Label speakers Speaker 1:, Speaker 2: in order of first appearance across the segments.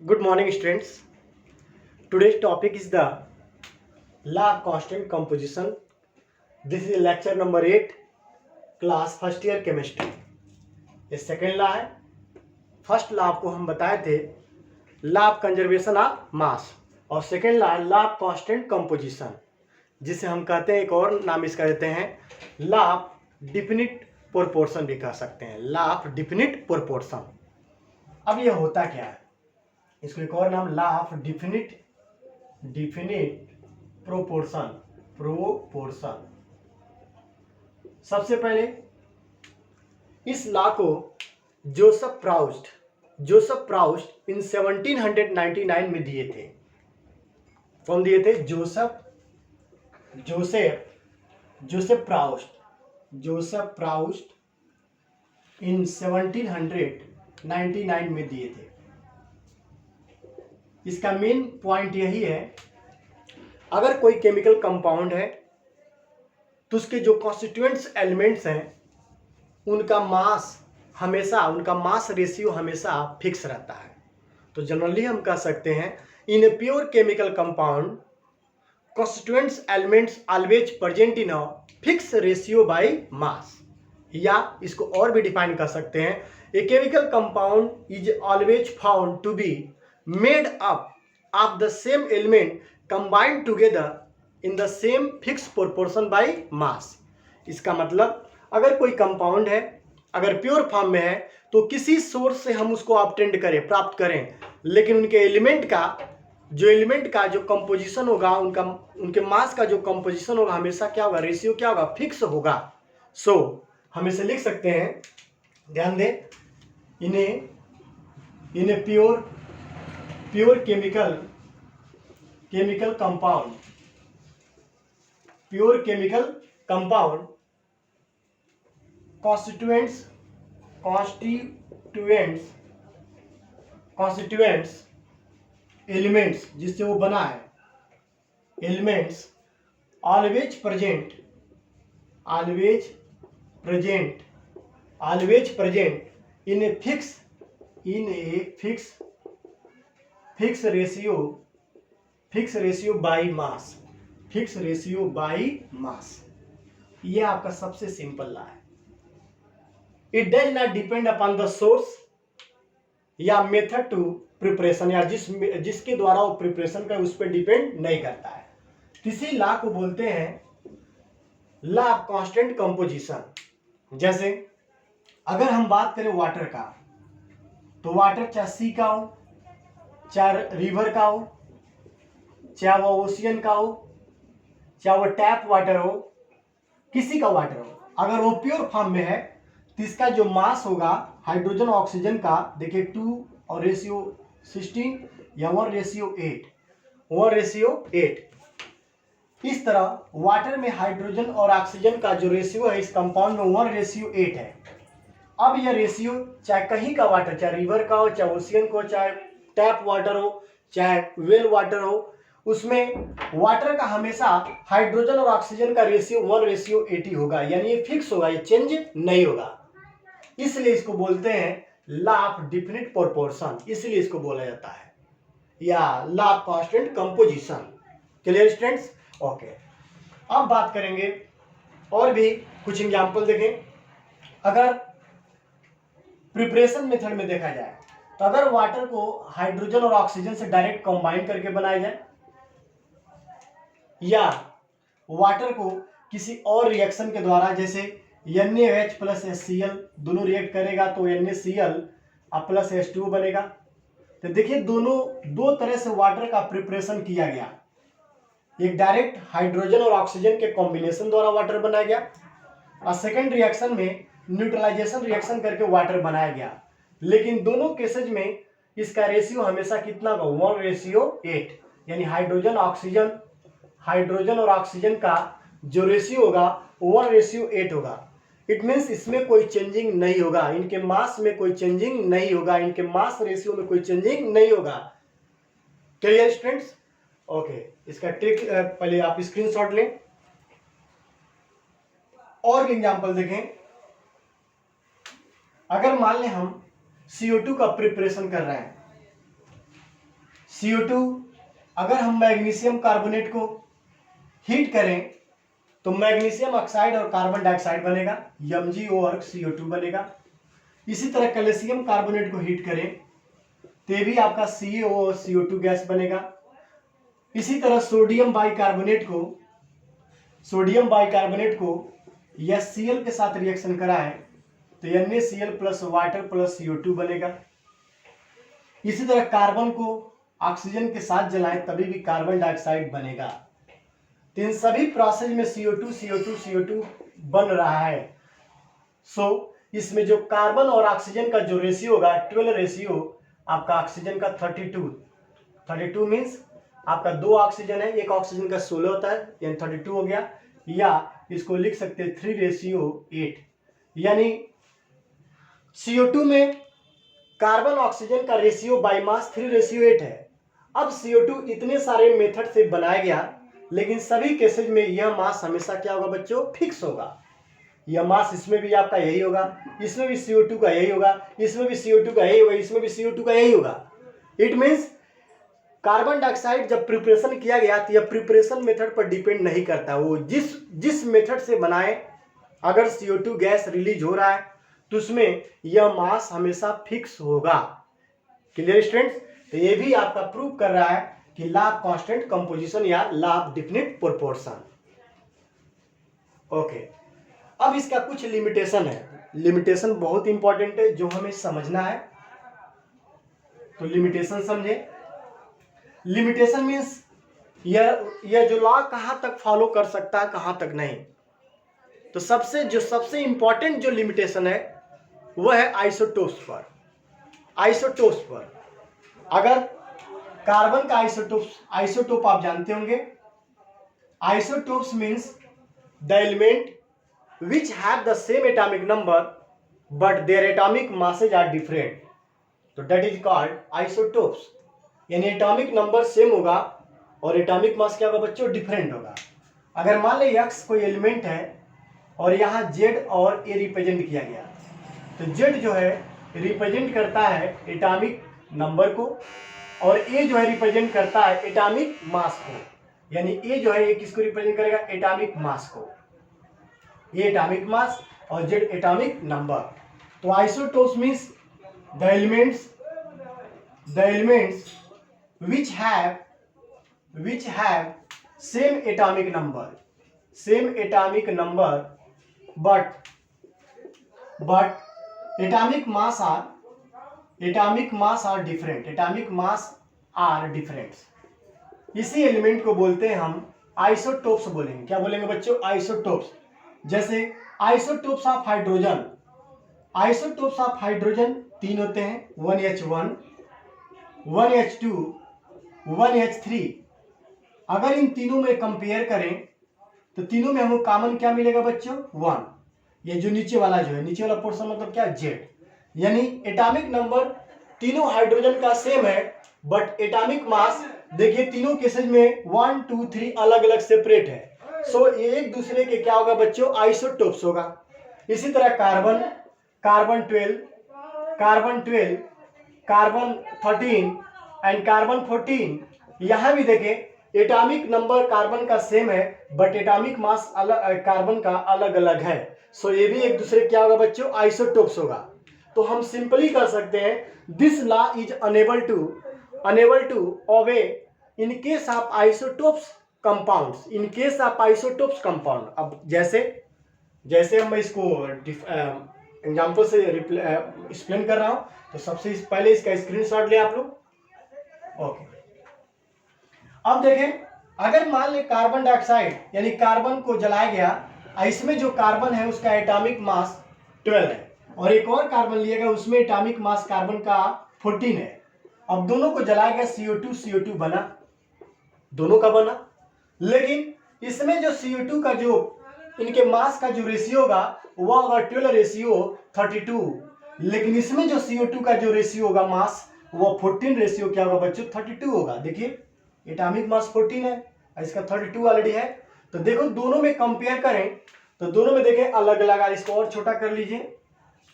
Speaker 1: Good morning, students. Today's topic is the law of constant composition. This is lecture number 8, class first year chemistry. ये second law है. First law आपको हम बताए थे law of conservation of mass, और second law law of constant composition, जिसे हम कहते हैं, एक और नाम इसका देते हैं लॉ ऑफ डिफिनिट प्रोपोर्शन भी कह सकते हैं. Law of definite proportion. अब ये होता क्या है, इसको एक और नाम लॉ ऑफ डिफिनिट प्रोपोर्शन. सबसे पहले इस लॉ को जोसेफ प्राउस्ट इन 1799 में दिए थे. कौन दिए थे? जोसेफ प्राउस्ट इन 1799 में दिए थे. इसका मेन पॉइंट यही है, अगर कोई केमिकल कंपाउंड है तो उसके जो कॉन्स्टिट्यूएंट्स एलिमेंट्स हैं उनका मास रेशियो हमेशा फिक्स रहता है. तो जनरली हम कह सकते हैं in a pure chemical compound constituents elements always present in a fix ratio by mass. या इसको और भी डिफाइन कर सकते हैं, a chemical compound is always found to be made up of the same element combined together in the same fixed proportion by mass. इसका मतलब अगर कोई कंपाउंड है, अगर प्योर फॉर्म में है, तो किसी सोर्स से हम उसको ऑब्टेंड करें, प्राप्त करें, लेकिन उनके एलिमेंट का जो कंपोजिशन होगा, उनके मास का जो कंपोजिशन होगा, हमेशा क्या होगा? रेशियो क्या होगा? फिक्स होगा. सो हम इसे लिख सकते हैं, ध्यान दें, इन्हें pure chemical compound constituents elements जिससे वो बना है, elements always present in a fix ratio by mass. ये आपका सबसे सिंपल लॉ है. It does not depend upon the source या मेथड टू प्रिपरेशन, या जिसके द्वारा वो प्रिपरेशन का उस पर डिपेंड नहीं करता है. इसी लॉ को बोलते हैं लॉ ऑफ कांस्टेंट कंपोजिशन. जैसे अगर हम बात करें वाटर का, तो वाटर चाहे सी का हो, चाहे रिवर का हो, चाहे वो ओशियन का हो, चाहे वो टैप वाटर हो, किसी का वाटर हो, अगर वो प्योर फॉर्म में है तो इसका जो मास होगा हाइड्रोजन ऑक्सीजन का, देखिए 2 और रेशियो 16 या 1:8. इस तरह वाटर में हाइड्रोजन और ऑक्सीजन का जो रेशियो है इस कंपाउंड में 1:8 है. अब यह रेशियो चाहे कहीं का वाटर, चाहे रिवर का हो, चाहे ओशियन को, चाहे टैप वाटर हो, चाहे वेल वाटर हो, उसमें वाटर का हमेशा हाइड्रोजन और ऑक्सीजन का रेशियो 1:80 होगा. यानी ये फिक्स होगा, ये चेंज नहीं होगा. इसलिए इसको बोलते हैं लॉ ऑफ डिफिनिट प्रोपोर्शन, इसलिए इसको बोला जाता है, या law of constant composition. Clear students? Okay. अब बात करेंगे और भी कुछ एग्जांपल देखें. अगर प्रिपरेशन मेथड में देखा जाए तो अगर वाटर को हाइड्रोजन और ऑक्सीजन से डायरेक्ट कंबाइन करके बनाया जाए, या वाटर को किसी और रिएक्शन के द्वारा, जैसे NaOH प्लस HCl दोनों रिएक्ट करेगा तो NaCl प्लस H2O बनेगा. तो देखिए दो तरह से वाटर का प्रिपरेशन किया गया. एक डायरेक्ट हाइड्रोजन और ऑक्सीजन के कॉम्बिनेशन द्वारा वाटर बनाया गया, और सेकेंड रिएक्शन में न्यूट्रलाइजेशन रिएक्शन करके वाटर बनाया गया. लेकिन दोनों केसेज में इसका रेशियो हमेशा कितना होगा? 1:8. यानी हाइड्रोजन और ऑक्सीजन का जो रेशियो होगा 1:8 होगा. इट मीन्स इसमें कोई चेंजिंग नहीं होगा, इनके मास में कोई चेंजिंग नहीं होगा, इनके मास रेशियो में कोई चेंजिंग नहीं होगा. Clear students? ओके. इसका ट्रिक पहले आप स्क्रीनशॉट लें. और एग्जांपल देखें. अगर मान लें हम CO2 का प्रिपरेशन कर रहे हैं, CO2, अगर हम मैग्नीशियम कार्बोनेट को हीट करें तो मैग्नीशियम ऑक्साइड और कार्बन डाइऑक्साइड बनेगा, MgO और CO2 बनेगा। इसी तरह कैल्शियम कार्बोनेट को हीट करें तो भी आपका CaO और CO2 गैस बनेगा। इसी तरह सोडियम बाइकार्बोनेट को HCl के साथ रिएक्शन कराएं तो NaCl plus water plus CO2 बनेगा। इसी तरह कार्बन को ऑक्सीजन के साथ जलाएं तभी भी कार्बन डाइऑक्साइड बनेगा। तो इन सभी प्रोसेस में CO2 बन रहा है। इसमें जो कार्बन और ऑक्सीजन का जो रेशियो होगा 12 रेशियो, आपका ऑक्सीजन का 32 मीन्स आपका 2 ऑक्सीजन है, एक ऑक्सीजन का 16 होता है, यानी 32 हो गया। या इसको लिख सकते हैं 3:8, यानी CO2 में कार्बन ऑक्सीजन का रेशियो बाय मास 3:8 है। अब CO2 इतने सारे मेथड से बनाया गया, लेकिन सभी केसेज में यह मास हमेशा क्या होगा बच्चों, फिक्स होगा। यह मास इसमें भी आपका यही होगा, इसमें भी CO2 का यही होगा, इसमें भी CO2 का यही होगा, इसमें भी CO2 का यही होगा। इट मीन्स कार्बन डाइऑक्साइड जब प्रिपरेशन किया गया तो यह प्रिपरेशन मेथड पर डिपेंड नहीं करता। वो जिस मेथड से बनाए, अगर CO2 गैस रिलीज हो रहा है तो उसमें यह मास हमेशा फिक्स होगा। Clear students? तो ये भी आपका प्रूव कर रहा है कि लॉ ऑफ कांस्टेंट कंपोजिशन या law of definite proportion. Okay, अब इसका कुछ लिमिटेशन है। लिमिटेशन बहुत इंपॉर्टेंट है जो हमें समझना है, तो लिमिटेशन समझे। लिमिटेशन मीन्स यह जो लॉ कहाँ तक फॉलो कर सकता है, कहाँ तक नहीं। तो सबसे इंपॉर्टेंट जो लिमिटेशन है वह है आइसोटोप्स पर। अगर कार्बन का आइसोटोप आप जानते होंगे। Isotopes means the element which have the same atomic number but their atomic masses are different, तो that is called isotopes। यानी एटॉमिक नंबर सेम होगा और एटॉमिक मास क्या होगा बच्चों, डिफरेंट होगा। अगर मान ले X कोई एलिमेंट है और यहाँ Z और A रिप्रेजेंट किया गया, तो Z जो है रिप्रेजेंट करता है एटॉमिक नंबर को और A जो है रिप्रेजेंट करता है एटॉमिक मास को। यानी A जो है ये किसको रिप्रेजेंट करेगा, एटॉमिक मास को। ये एटॉमिक मास और Z एटॉमिक नंबर। तो isotopes means the elements which have same atomic number but atomic mass are different। इसी एलिमेंट को बोलते हैं हम आइसोटोप्स बोलेंगे। क्या बोलेंगे बच्चों, आइसोटोप्स। जैसे आइसोटोप्स ऑफ हाइड्रोजन 3 होते हैं, 1H1, 1H2, 1H3। अगर इन तीनों में कंपेयर करें तो तीनों में हमको कॉमन क्या मिलेगा बच्चों, 1। ये जो नीचे वाला पोर्शन मतलब क्या, Z। यानी एटॉमिक नंबर तीनों हाइड्रोजन का सेम है, बट एटॉमिक मास देखिए तीनों केसेज में 1, 2, 3 अलग अलग सेपरेट है। सो ये एक दूसरे के क्या होगा बच्चों, आइसोटोप्स होगा। इसी तरह कार्बन 12, कार्बन 13 एंड कार्बन 14। यहां भी देखें एटॉमिक नंबर कार्बन का सेम है बट एटॉमिक मास अलग, कार्बन का अलग अलग है। सो ये भी एक दूसरे क्या होगा बच्चों, आइसोटोप्स होगा। तो हम सिंपली कर सकते हैं this law is enable to obey in case of isotopes compound. अब जैसे हम इसको एग्जांपल से एक्सप्लेन कर रहा हूं, तो सबसे पहले इसका स्क्रीनशॉट ले आप लोग। ओके, अब देखें, अगर मान ले कार्बन डाइऑक्साइड यानी कार्बन को जलाया गया, इसमें जो कार्बन है उसका एटॉमिक मास 12 है और एक और कार्बन लिया गया उसमें एटॉमिक मास कार्बन का 14 है। अब दोनों को जलाया गया, CO2 बना, दोनों का बना। लेकिन इसमें जो CO2 का जो इनके मास का जो रेशियो होगा वह होगा 12:32। लेकिन इसमें जो CO2 का जो रेशियो होगा मास, वो 14 रेशियो क्या होगा बच्चों, 32 होगा। देखिए एटॉमिक मास 14 है, इसका 32 ऑलरेडी है। तो देखो दोनों में कंपेयर करें तो दोनों में देखें अलग अलग। इसको और छोटा कर लीजिए,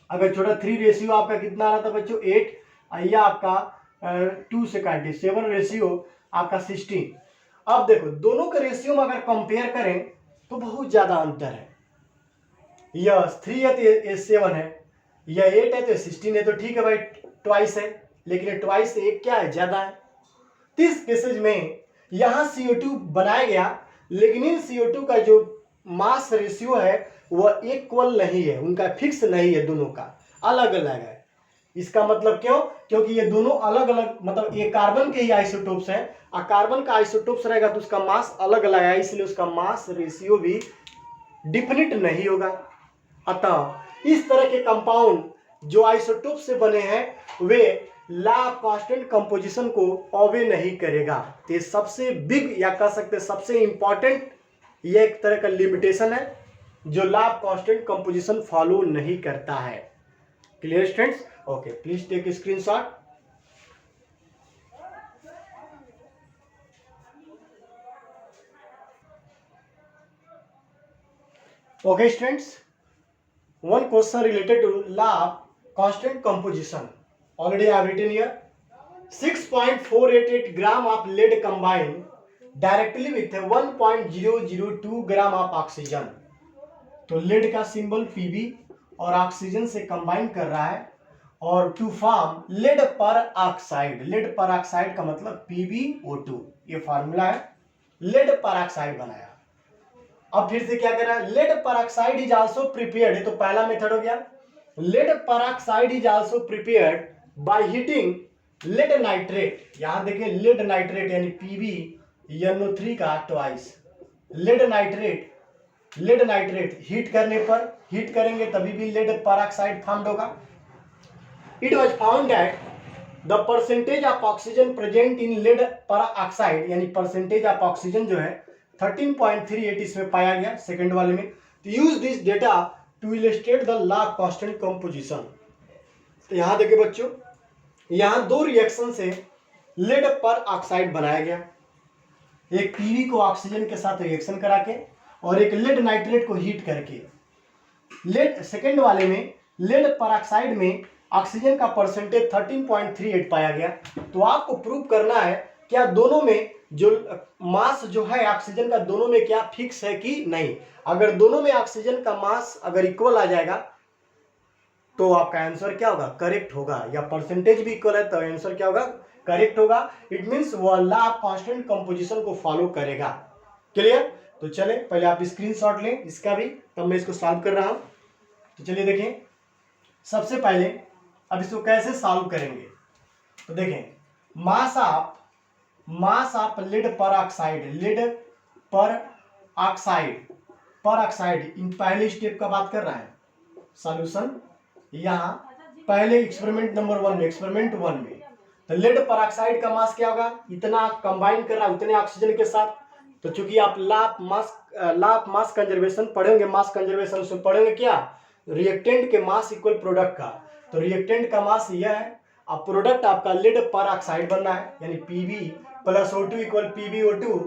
Speaker 1: अगर छोटा 3 रेशियो आपका कितना आ रहा था बच्चों, 8, या आपका 2 से काटिए, 7 रेशियो आपका 16। अब देखो दोनों के रेशियो में अगर कंपेयर करें तो बहुत ज़्यादा अंतर है। यह 3 है तो ये 7 है, यह 8 है तो 16 है, तो ठीक है भाई ट्वाइस है, लेकिन ट्वाइस से एक क्या है, ज़्यादा है। तो इस केसेज में यहाँ CO2 बनाया गया, लेकिन इन CO2 का जो मास रेशियो है वह इक्वल नहीं है, उनका फिक्स नहीं है, दोनों का अलग अलग है। इसका मतलब क्यों? क्योंकि ये दोनों अलग अलग, मतलब ये कार्बन के ही आइसोटोप्स हैं, और कार्बन का आइसोटोप्स रहेगा तो उसका मास अलग अलग है, इसलिए उसका मास रेशियो भी डिफिनिट नहीं होगा। अतः इस तरह के कंपाउंड जो आइसोटोप से बने हैं वे लॉ ऑफ कांस्टेंट कंपोजिशन को ओबे नहीं करेगा। तो ये सबसे बिग या कह सकते सबसे इंपॉर्टेंट ये एक तरह का लिमिटेशन है जो law of constant composition follow नहीं करता है। Clear students? Okay, please take screenshot. Okay students, one question related to law of constant composition. Already I have written here 6.488 gram of lead combined directly with 1.002 gram of oxygen. तो lead का symbol Pb और oxygen से combine कर रहा है और to form lead पर oxide. Lead पर ऑक्साइड का मतलब PbO2, ये फार्मूला है, लेड पर ऑक्साइड बनाया। अब फिर से क्या कर रहा है, lead peroxide is also prepared, ये तो पहला मेथड हो गया। Lead peroxide is also prepared by heating lead nitrate. यहां देखिए लेड नाइट्रेट यानी PbNO3 का ट्वाइस। लेड नाइट्रेट हीट करने पर, हीट करेंगे तभी भी लेड परऑक्साइड फॉर्म्ड होगा। It was found that the percentage of oxygen present in lead peroxide, यानी परसेंटेज ऑफ ऑक्सीजन जो है 13.38 इसमें पाया गया सेकंड वाले में। तो use this data to illustrate the law of constant composition. तो यहां देखिए बच्चों, यहां दो रिएक्शन से लेड पर ऑक्साइड बनाया गया, एक Pb को ऑक्सीजन के साथ रिएक्शन करा के और एक लेड नाइट्रेट को हीट करके। लेड सेकंड वाले में लेड पर ऑक्साइड में ऑक्सीजन का परसेंटेज 13.38 पाया गया। तो आपको प्रूव करना है क्या दोनों में जो मास जो है ऑक्सीजन का दोनों में क्या फिक्स है कि नहीं। अगर दोनों में ऑक्सीजन का मास अगर इक्वल आ जाएगा तो आपका आंसर क्या होगा, करेक्ट होगा, या परसेंटेज भी इक्वल है तो आंसर क्या होगा, करेक्ट होगा। इट मींस वो लॉ ऑफ कांस्टेंट कंपोजिशन को फॉलो करेगा। क्लियर? तो चले पहले आप स्क्रीनशॉट लें इसका भी, तब मैं इसको सॉल्व कर रहा हूं। तो चलिए देखें, सबसे पहले अब इसको कैसे सॉल्व करेंगे। तो देखें, मास ऑफ लेड पर ऑक्साइड, लेड पर ऑक्साइड इन पहले स्टेप का बात कर रहा है सॉल्यूशन। यहां पहले एक्सपेरिमेंट नंबर 1 में, एक्सपेरिमेंट 1 में तो लेड पर ऑक्साइड का मास क्या होगा, इतना कंबाइन कर रहा है उतने ऑक्सीजन के साथ। तो चूंकि आप लॉ ऑफ मास कंजर्वेशन पढ़ेंगे, मास कंजर्वेशन से पढ़ेंगे क्या, रिएक्टेंट के मास इक्वल प्रोडक्ट का। तो रिएक्टेंट का मास यह है, अब प्रोडक्ट आपका लेड पर ऑक्साइड बनना है, यानी Pb plus O2 equal PbO2।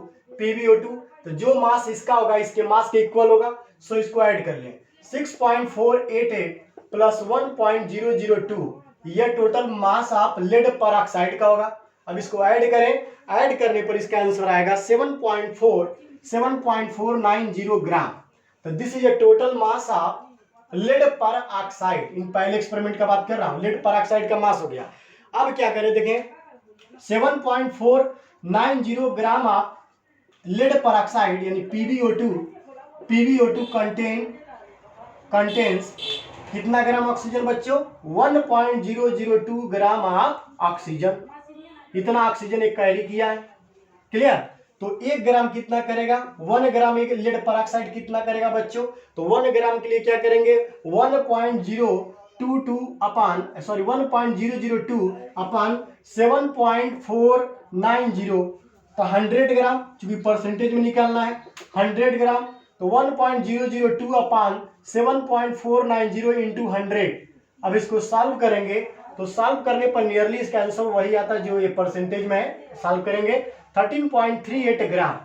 Speaker 1: तो जो मास इसका होगा इसके मास के इक्वल होगा, सो इसको ऐड कर लें। 6.488 प्लस 1.002 यह टोटल मास ऑफ लेड पर ऑक्साइड का होगा। अब इसको ऐड करें, ऐड करने पर इसका आंसर आएगा 7.490 ग्राम। तो this is a total mass of lead peroxide. इन पहले एक्सपेरिमेंट का बात कर रहा हूं, लेड पर ऑक्साइड का मास हो गया। अब क्या करें, देखें 7.490 ग्राम ऑफ लेड पर ऑक्साइड यानी PbO2 कंटेन्स कितना ग्राम ऑक्सीजन बच्चों, 1.002 ग्राम ऑफ ऑक्सीजन। इतना ऑक्सीजन एक कैरी किया है। क्लियर? तो 1 ग्राम कितना करेगा, 1 ग्राम एक लेड पर ऑक्साइड कितना करेगा बच्चों, तो 1 ग्राम के लिए क्या करेंगे 1.002 अपॉन 7.490 तो 100 ग्राम, चूंकि परसेंटेज में निकालना है 100 ग्राम, तो 1.002 अपॉन 7.490 इंटू 100। अब इसको सॉल्व करेंगे तो सॉल्व करने पर नियरली इसका आंसर वही आता है जो ये परसेंटेज में है। सॉल्व करेंगे 13.38 ग्राम,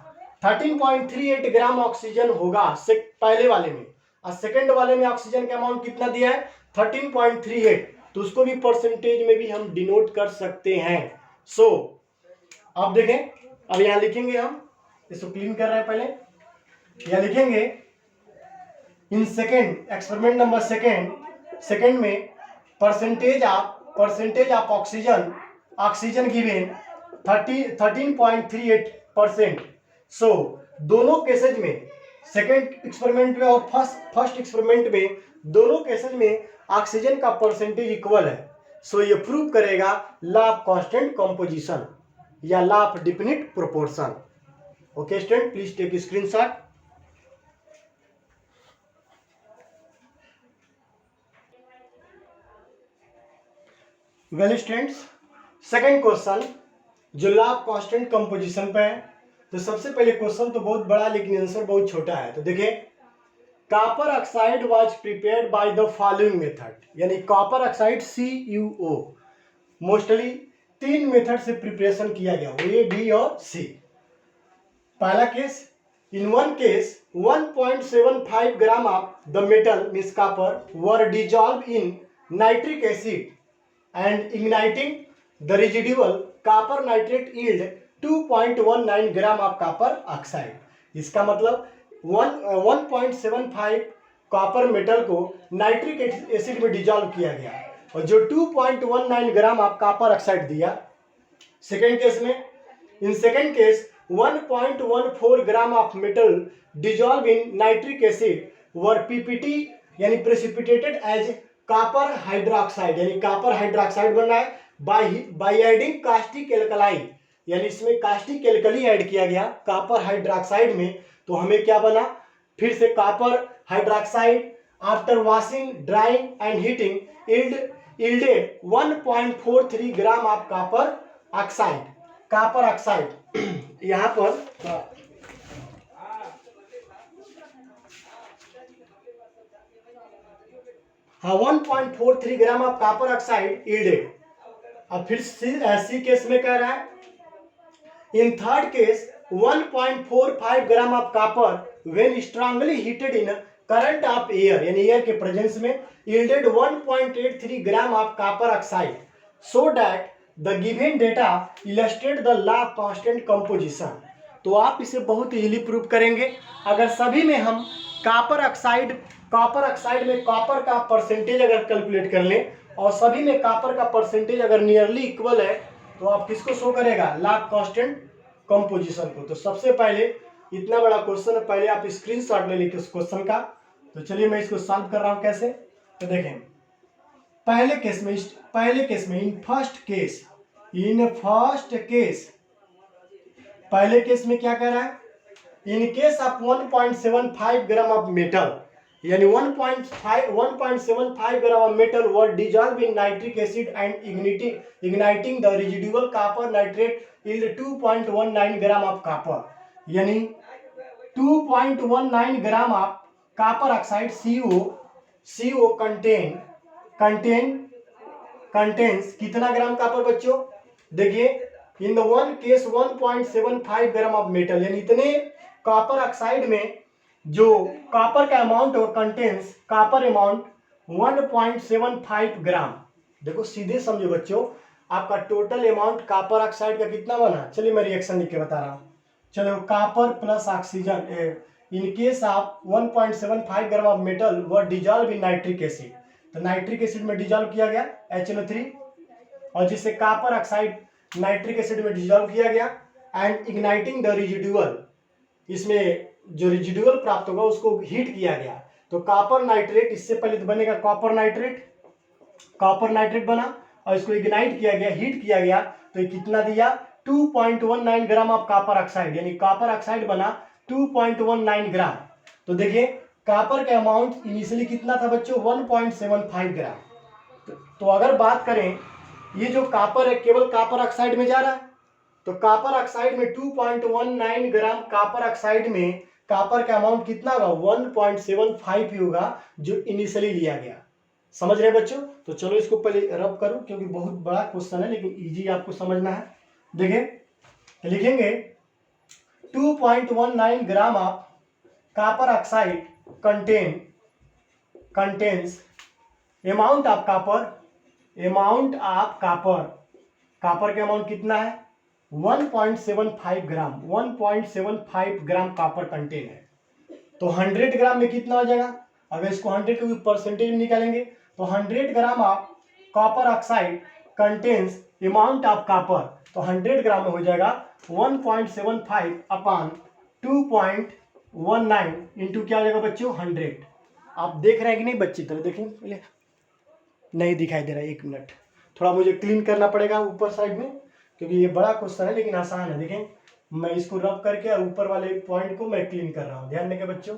Speaker 1: 13.38 ग्राम ऑक्सीजन होगा पहले वाले में, और सेकंड वाले में ऑक्सीजन का अमाउंट कितना दिया है 13.38। तो उसको भी परसेंटेज में भी हम डिनोट कर सकते हैं। सो अब देखें, अब यहाँ लिखेंगे, हम इसको क्लीन कर रहे हैं पहले, यहाँ लिखेंगे in second, experiment number second में परसेंटेज ऑफ ऑक्सीजन गिवन 13.38%। सो दोनों केसेज में, सेकेंड एक्सपेरिमेंट में और फर्स्ट एक्सपेरिमेंट में, दोनों केसेज में ऑक्सीजन का परसेंटेज इक्वल है। सो ये प्रूव करेगा लॉ ऑफ कांस्टेंट कंपोजिशन या law of definite proportion. Okay student, please take screenshot. Well students, second question जो लॉ ऑफ कांस्टेंट कंपोजिशन पे है, तो सबसे पहले क्वेश्चन तो बहुत बड़ा लेकिन आंसर बहुत छोटा है। तो देखिए, copper oxide was prepared by the following method, यानी copper oxide CuO mostly 3 method से प्रिपरेशन किया गया, A, B और C। पहला case, in one case 1.75 gram of the metal means copper were dissolve in nitric acid and igniting the residual copper nitrate yield 2.19 gram of copper oxide. इसका मतलब 1.75 copper metal को nitric acid में dissolve किया गया और जो 2.19 gram of copper oxide दिया। Second case में, in second case 1.14 gram of metal dissolve in nitric acid were PPT यानी प्रेसिपिटेटेड एज कॉपर हाइड्रोक्साइड, यानी कॉपर हाइड्रोक्साइड बन रहा है बाय एडिंग कास्टिक एल्कलाइन, यानी इसमें कास्टिक एल्कली ऐड किया गया कॉपर हाइड्रोक्साइड में। तो हमें क्या बना, फिर से copper hydroxide after washing, drawing and heating yielded 1.43 gram of copper oxide. यहाँ पर हाँ 1.43 ग्राम ऑफ कॉपर ऑक्साइड यील्डेड। अब फिर सी केस में कह रहा है, in third case 1.45 gram of copper when strongly heated in current of air, यानी एयर के प्रेजेंस में yielded 1.83 gram of copper oxide. So that the given data illustrate the law of constant composition. तो आप इसे बहुत easily prove करेंगे अगर सभी में हम कॉपर ऑक्साइड में कॉपर का परसेंटेज अगर कैलकुलेट कर लें और सभी में कॉपर का परसेंटेज अगर नियरली इक्वल है, तो आप किसको शो करेगा, लॉ ऑफ कांस्टेंट कंपोजिशन को। तो सबसे पहले इतना बड़ा क्वेश्चन है, पहले आप स्क्रीनशॉट ले लीजिए उस क्वेश्चन का। तो चलिए मैं इसको सॉल्व कर रहा हूं कैसे। तो देखें, पहले केस में इन फर्स्ट केस पहले केस में क्या कह रहा है, इन case of 1.75 gram of metal, यानी 1.75 gram of metal were dissolve in nitric acid and igniting the residual copper nitrate yield 2.19 gram of copper, यानी 2.19 gram of copper oxide CO contains कितना gram copper बच्चों, देखिए in the one case 1.75 gram of metal, यानी इतने copper oxide में जो copper का amount और कंटेन्स कॉपर अमाउंट 1.75 ग्राम। देखो सीधे समझो बच्चों, आपका टोटल अमाउंट कॉपर ऑक्साइड का कितना बना, चलिए मैं रिएक्शन लिख के बता रहा हूँ। चलो, copper plus oxygen in case of 1.75 gram of metal were dissolve in nitric acid, तो नाइट्रिक एसिड में डिजॉल्व किया गया HNO3, और जिससे कॉपर ऑक्साइड नाइट्रिक एसिड में डिजॉल्व किया गया एंड इग्नाइटिंग द रेजिडुअल, इसमें जो रेजिडुअल प्राप्त होगा उसको हीट किया गया। तो कॉपर नाइट्रेट, इससे पहले तो बनेगा कॉपर नाइट्रेट बना और इसको इग्नाइट किया गया, हीट किया गया, तो ये कितना दिया 2.19 ग्राम ऑफ कॉपर ऑक्साइड, यानी कॉपर ऑक्साइड बना 2.19 ग्राम। तो देखिए कॉपर का अमाउंट इनिशियली कितना था बच्चों, 1.75 ग्राम। तो अगर बात करें ये जो कॉपर है केवल कॉपर ऑक्साइड में जा रहा है, तो कॉपर ऑक्साइड में 2.19 ग्राम कॉपर ऑक्साइड में कॉपर का अमाउंट कितना होगा, 1.75 ही होगा जो इनिशियली लिया गया। समझ रहे बच्चों। तो चलो इसको पहले रब करूं क्योंकि बहुत बड़ा क्वेश्चन है लेकिन इजी आपको समझना है। देखिए लिखेंगे 2.19 gram of copper oxide contains amount of copper copper का अमाउंट कितना है 1.75 ग्राम, 1.75 ग्राम कॉपर कंटेन है। तो 100 ग्राम में कितना हो जाएगा, अगर इसको 100 के परसेंटेज में निकालेंगे तो 100 ग्राम of copper oxide contains amount of copper, तो 100 ग्राम में हो जाएगा 1.75 अपान 2.19 इंटू क्या हो जाएगा बच्चों 100। आप देख रहे हैं कि नहीं बच्ची, तरह देखें पहले, नहीं दिखाई दे रहा है, 1 मिनट, थोड़ा मुझे क्लीन करना पड़ेगा ऊपर साइड में, क्योंकि ये बड़ा क्वेश्चन है लेकिन आसान है। देखें मैं इसको रब करके और ऊपर वाले पॉइंट को मैं क्लीन कर रहा हूँ, ध्यान देंगे बच्चों।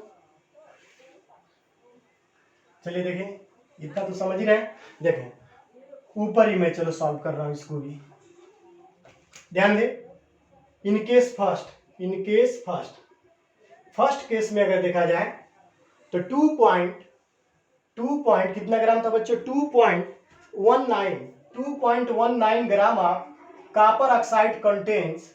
Speaker 1: चलिए देखें, इतना तो समझ ही रहे हैं। देखें ऊपर ही मैं चलो सॉल्व कर रहा हूँ इसको भी, ध्यान दे। इन केस फर्स्ट केस में अगर देखा जाए तो 2 पॉइंट कितना ग्राम था बच्चों 2.19 gram of copper oxide contains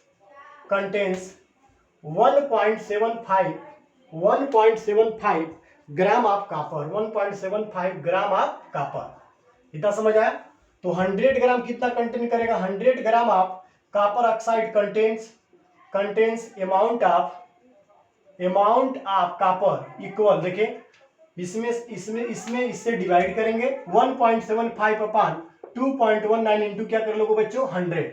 Speaker 1: 1.75 gram of copper, 1.75 gram of copper. इतना समझ आया। तो 100 ग्राम कितना कंटेन करेगा, 100 ग्राम of copper oxide contains amount of copper equal, देखिए इसमें इससे डिवाइड करेंगे 1.75 अपान 2.19 इंटू क्या कर लोगे बच्चों 100।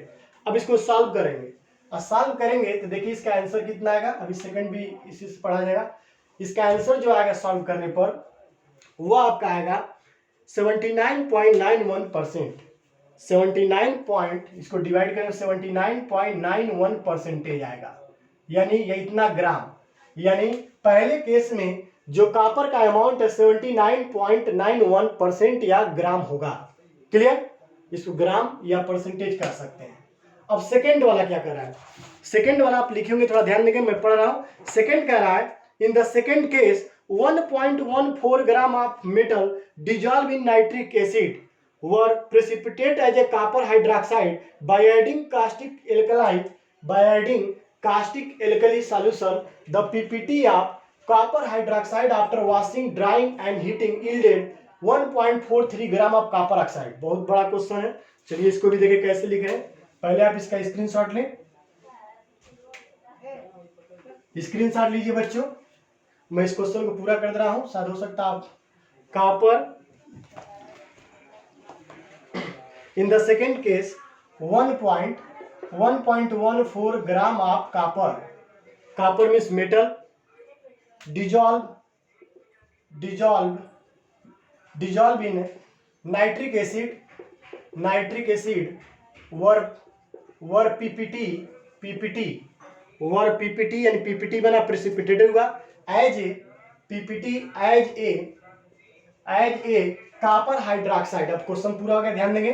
Speaker 1: अब इसको सॉल्व करेंगे, और सॉल्व करेंगे तो देखिए इसका आंसर कितना आएगा, अभी सेकंड भी इसी से पढ़ा जाएगा। इसका आंसर जो आएगा सॉल्व करने पर वो आपका आएगा 79.91%, 79 इसको डिवाइड करें 79.91% आएगा, यानी ये इतना ग्राम। यानी पहले केस में जो कॉपर का अमाउंट है 79.91% या ग्राम होगा। क्लियर, इसको ग्राम या परसेंटेज कर सकते हैं। अब सेकेंड वाला क्या कर रहा है, सेकेंड वाला आप लिखेंगे, थोड़ा ध्यान देंगे, मैं पढ़ रहा हूं। सेकेंड कह रहा है in the second case 1.14 gram of metal dissolve in nitric acid were precipitate as a copper hydroxide by adding caustic alkali solution. The PPT of copper hydroxide after washing, drying and heating yielded 1.43 gram of copper oxide. बहुत बड़ा question है, चलिए इसको भी देखें कैसे लिख रहे हैं। पहले आप इसका स्क्रीनशॉट लें, स्क्रीनशॉट लीजिए बच्चों। मैं इस क्वेश्चन को पूरा कर रहा हूं, शायद हो सकता आप copper in the second case 1.14 gram of copper means metal dissolve in nitric acid were PPT यानी PPT बना प्रेसिपिटेटेड हुआ एज ए कॉपर हाइड्रोक्साइड। अब क्वेश्चन पूरा हो गया, ध्यान देंगे।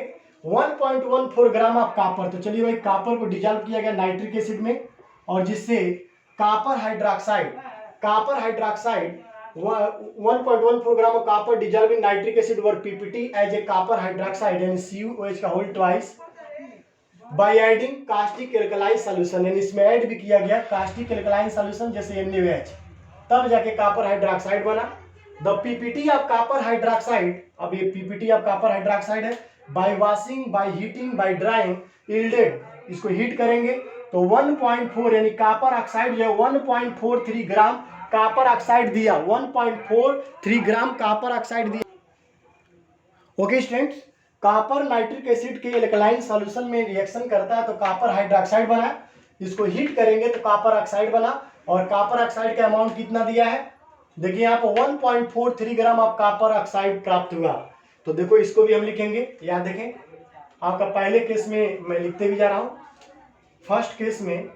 Speaker 1: 1.14 ग्राम ऑफ कॉपर, तो चलिए भाई कॉपर को डिजॉल्व किया गया नाइट्रिक एसिड में, और जिससे copper hydroxide 1.14 gram of copper dissolve in nitric acid were PPT as a copper hydroxide यानी CuOH का whole twice by adding caustic alkaline solution, यानी इसमें ऐड भी किया गया कास्टिक एल्कलाइन सॉल्यूशन जैसे NaOH, तब जाके कॉपर हाइड्रोक्साइड बना। The PPT of copper hydroxide, अब ये पीपीटी ऑफ कॉपर हाइड्रोक्साइड है, by washing, by heating, by drying yielded, इसको हीट करेंगे तो 1.4 यानी कॉपर ऑक्साइड जो है 1.43 ग्राम कॉपर ऑक्साइड दिया, 1.43 ग्राम कॉपर ऑक्साइड दिया। Okay students, copper nitric acid के एल्कलाइन सॉल्यूशन में रिएक्शन करता है तो कॉपर हाइड्रोक्साइड बना, इसको हीट करेंगे तो कॉपर ऑक्साइड बना, और कॉपर ऑक्साइड का अमाउंट कितना दिया है, देखिए यहाँ पर 1.43 ग्राम ऑफ कॉपर ऑक्साइड प्राप्त हुआ। तो देखो इसको भी हम लिखेंगे, याद देखें आपका पहले केस में मैं लिखते भी जा रहा हूँ, फर्स्ट केस में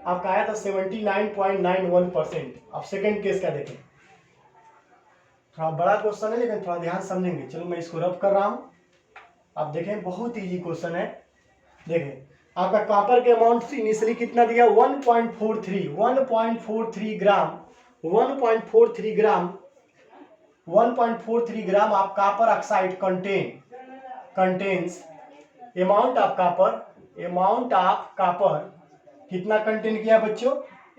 Speaker 1: आपका आया था 79.91%। अब सेकेंड केस का देखें, थोड़ा बड़ा क्वेश्चन है लेकिन थोड़ा ध्यान समझेंगे। चलो मैं इसको रब कर रहा हूँ, आप देखें बहुत इजी क्वेश्चन है। देखें आपका कॉपर के अमाउंट इनिशियली कितना दिया 1.43 ग्राम of copper oxide contains amount of copper कितना कंटेन किया बच्चों,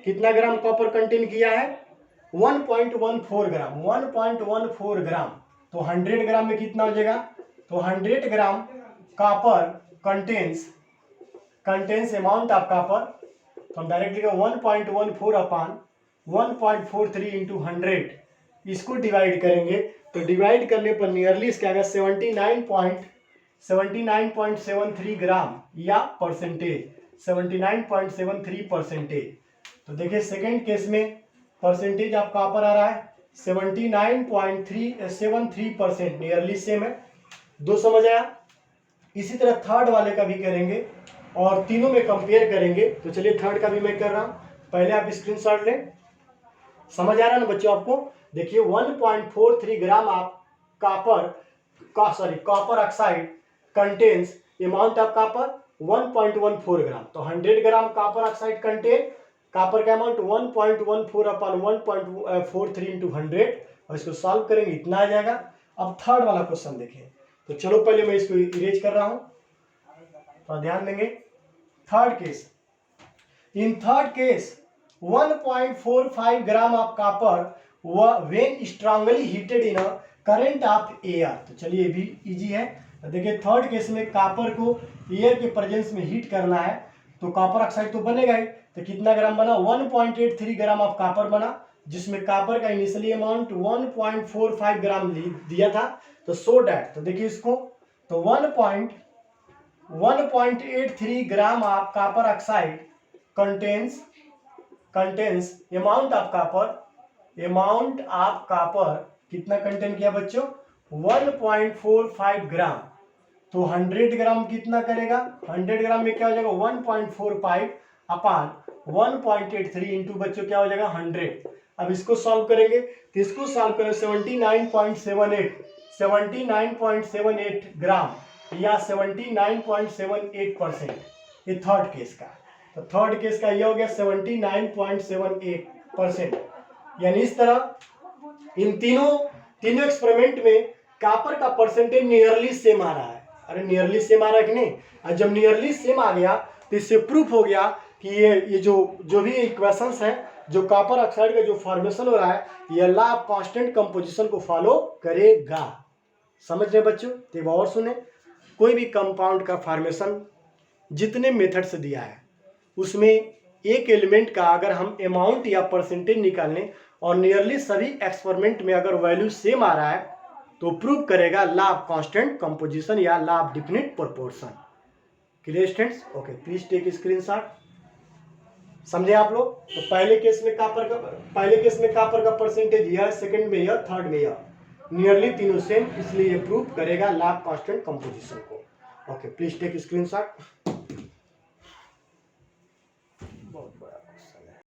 Speaker 1: कितना ग्राम कॉपर कंटेन किया है 1.14 ग्राम। तो 100 ग्राम में कितना हो जाएगा, तो 100 gram copper contains contains amount of copper, तो हम डायरेक्ट लिखेंगे 1.14 अपॉन 1.43 इंटू 100, इसको डिवाइड करेंगे तो डिवाइड करने पर नियरली इसका आएगा 79.73 ग्राम या परसेंटेज, 79.73%। तो देखिए सेकेंड केस में परसेंटेज ऑफ कॉपर आ रहा है 79.373%, नियरली सेम है, दो समझ आया। इसी तरह थर्ड वाले का भी करेंगे और तीनों में कंपेयर करेंगे। तो चलिए थर्ड का भी मैं कर रहा हूं, पहले आप स्क्रीनशॉट लें। समझ आ रहा है ना बच्चों आपको? देखिए 1.43 ग्राम आप copper oxide contains amount of copper 1.14 ग्राम, तो 100 gram copper oxide contain copper का अमाउंट 1.14 अपॉन 1.43 इंटू 100, और इसको सॉल्व करेंगे इतना आ जाएगा। अब थर्ड वाला क्वेश्चन देखें, तो चलो पहले मैं इसको इरेज कर रहा हूं, तो ध्यान देंगे। Third case, in third case 1.45 gram of copper when strongly heated in a current of air. तो चलिए ये भी इजी है। तो देखिए थर्ड केस में कॉपर को एयर के प्रेजेंस में हीट करना है, तो कॉपर ऑक्साइड तो बनेगा ही। तो कितना ग्राम बना? 1.83 ग्राम ऑफ कॉपर बना, जिसमें कॉपर का इनिशियली अमाउंट 1.45 ग्राम दिया था। तो सो डैट, तो देखिए इसको, तो 1.83 ग्राम of copper oxide contains amount of copper कितना कंटेन किया बच्चों? 1.45 ग्राम। तो 100 ग्राम कितना करेगा? 100 ग्राम में क्या हो जाएगा? 1.45 अपॉन 1.83 इंटू बच्चों क्या हो जाएगा? 100। अब इसको सॉल्व करेंगे, तो इसको सॉल्व करें 79.78 ग्राम या 79.78%। ये थर्ड केस का, तो थर्ड केस का ये हो गया 79.78%। यानी इस तरह इन तीनों एक्सपेरिमेंट में कॉपर का परसेंटेज नियरली सेम आ रहा है। अरे नियरली सेम आ रहा है कि नहीं? और जब नियरली सेम आ गया तो इससे प्रूफ हो गया कि ये जो भी इक्वेशंस हैं, जो कॉपर ऑक्साइड का जो फॉर्मेशन हो रहा है, ये लॉ ऑफ कांस्टेंट कंपोजिशन को फॉलो करेगा। समझ रहे बच्चों? तो एक और सुने, कोई भी कंपाउंड का फॉर्मेशन जितने मेथड से दिया है उसमें एक एलिमेंट का अगर हम अमाउंट या परसेंटेज निकालने और नियरली सभी एक्सपेरिमेंट में अगर वैल्यू सेम आ रहा है तो प्रूव करेगा लॉ ऑफ कांस्टेंट कंपोजिशन या law of definite proportion. Clear students? Okay, please take screenshot. समझे आप लोग? तो पहले केस में कॉपर का परसेंटेज यह, सेकंड में यह, थर्ड में यह, नियरली तीनों सेम, इसलिए ये प्रूव करेगा लॉ ऑफ कांस्टेंट कंपोजिशन को। Okay, please take screenshot. बहुत बड़ा क्वेश्चन